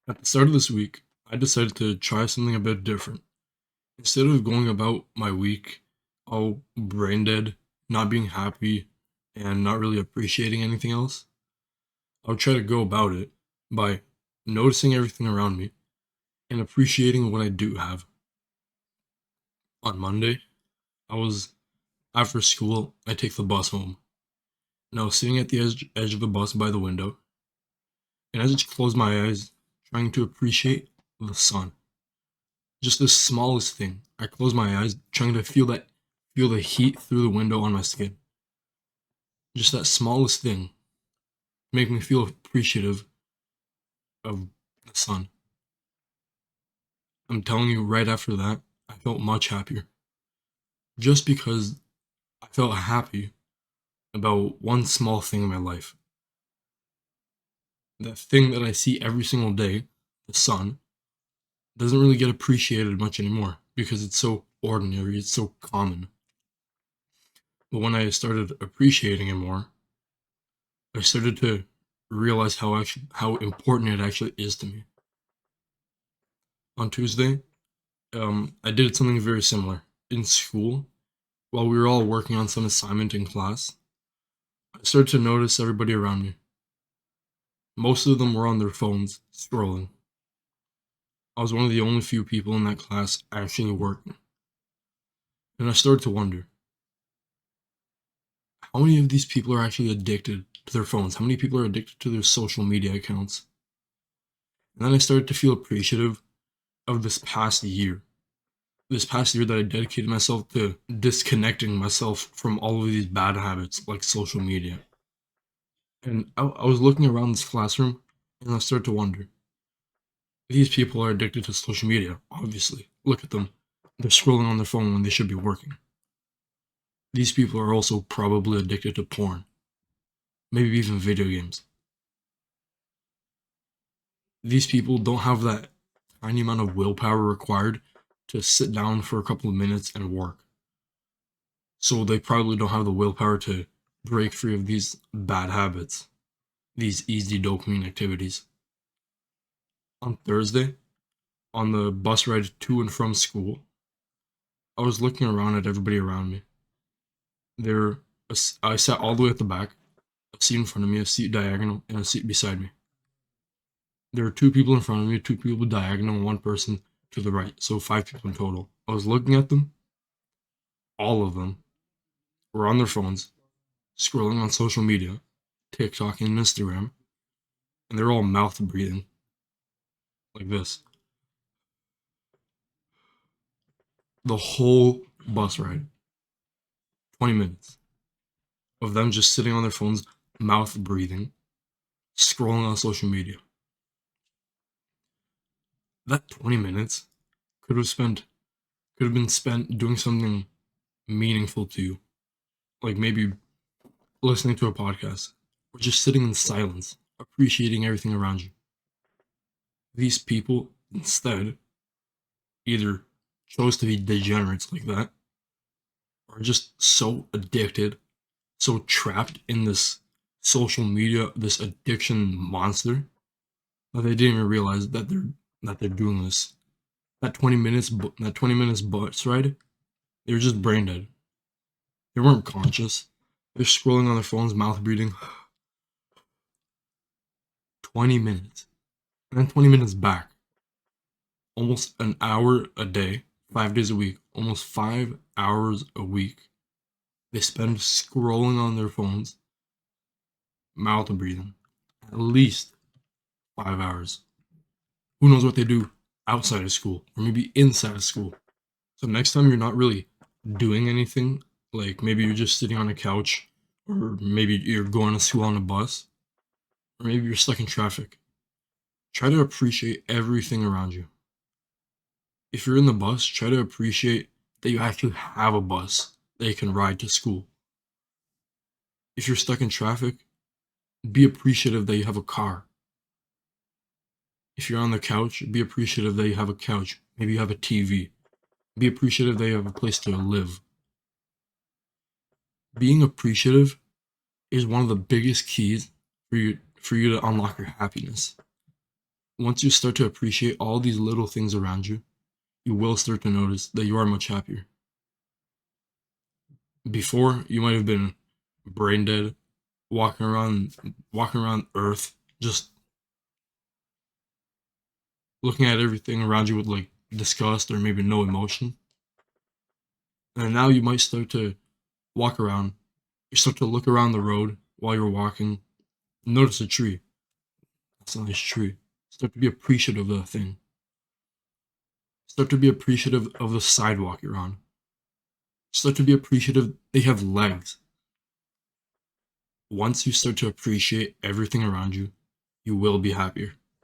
At the start of this week, I decided to try something a bit different. Instead of going about my week all brain dead, not being happy, and not really appreciating anything else, I would try to go about it by noticing everything around me and appreciating what I do have. On Monday, I was after school, I take the bus home. And I was sitting at the edge of the bus by the window, and I just closed my eyes, trying to appreciate the sun. Just the smallest thing. I close my eyes, trying to feel the heat through the window on my skin. Just that smallest thing make me feel appreciative of the sun. I'm telling you, right after that, I felt much happier. Just because I felt happy about one small thing in my life. That thing that I see every single day, the sun, doesn't really get appreciated much anymore because it's so ordinary, it's so common. But when I started appreciating it more, I started to realize how important it actually is to me. On Tuesday, I did something very similar in school. While we were all working on some assignment in class, I started to notice everybody around me. Most of them were on their phones scrolling. I was one of the only few people in that class actually working, and I started to wonder how many of these people are actually addicted to their phones. How many people are addicted to their social media accounts? And then I started to feel appreciative of this past year that I dedicated myself to disconnecting myself from all of these bad habits like social media. And I was looking around this classroom and I started to wonder these people are addicted to social media, obviously. Look at them. They're scrolling on their phone when they should be working. These people are also probably addicted to porn, maybe even video games. These people don't have that tiny amount of willpower required to sit down for a couple of minutes and work. So they probably don't have the willpower to break free of these bad habits, these easy dopamine activities. On Thursday, on the bus ride to and from school, I was looking around at everybody around me. There, I sat all the way at the back, a seat in front of me, a seat diagonal, and a seat beside me. There were two people in front of me, two people diagonal, and one person to the right, so five people in total. I was looking at them. All of them were on their phones, scrolling on social media, TikTok and Instagram, and they're all mouth breathing like this. The whole bus ride, 20 minutes of them just sitting on their phones, mouth breathing, scrolling on social media. That 20 minutes could have spent could have been spent doing something meaningful to you, like maybe listening to a podcast or just sitting in silence, appreciating everything around you. These people instead either chose to be degenerates like that or just so addicted, so trapped in this social media, this addiction monster that they didn't even realize that they're doing this. That 20 minutes bus ride, they were just brain dead. They weren't conscious. They're scrolling on their phones, mouth breathing. 20 minutes. And then 20 minutes back. Almost an hour a day, 5 days a week, almost 5 hours a week. They spend scrolling on their phones, mouth breathing. At least 5 hours. Who knows what they do outside of school or maybe inside of school. So next time you're not really doing anything, like maybe you're just sitting on a couch, or maybe you're going to school on a bus, or maybe you're stuck in traffic, try to appreciate everything around you. If you're in the bus, try to appreciate that you actually have a bus that you can ride to school. If you're stuck in traffic, be appreciative that you have a car. If you're on the couch, be appreciative that you have a couch. Maybe you have a TV. Be appreciative that you have a place to live. Being appreciative is one of the biggest keys for you to unlock your happiness. once you start to appreciate all these little things around you, you will start to notice that you are much happier. Before, you might have been brain dead, walking around Earth, just looking at everything around you with like disgust or maybe no emotion. And now you might start to walk around. You start to look around the road while you're walking. Notice a tree. That's a nice tree. Start to be appreciative of the thing. Start to be appreciative of the sidewalk you're on. Start to be appreciative they have legs. Once you start to appreciate everything around you, you will be happier.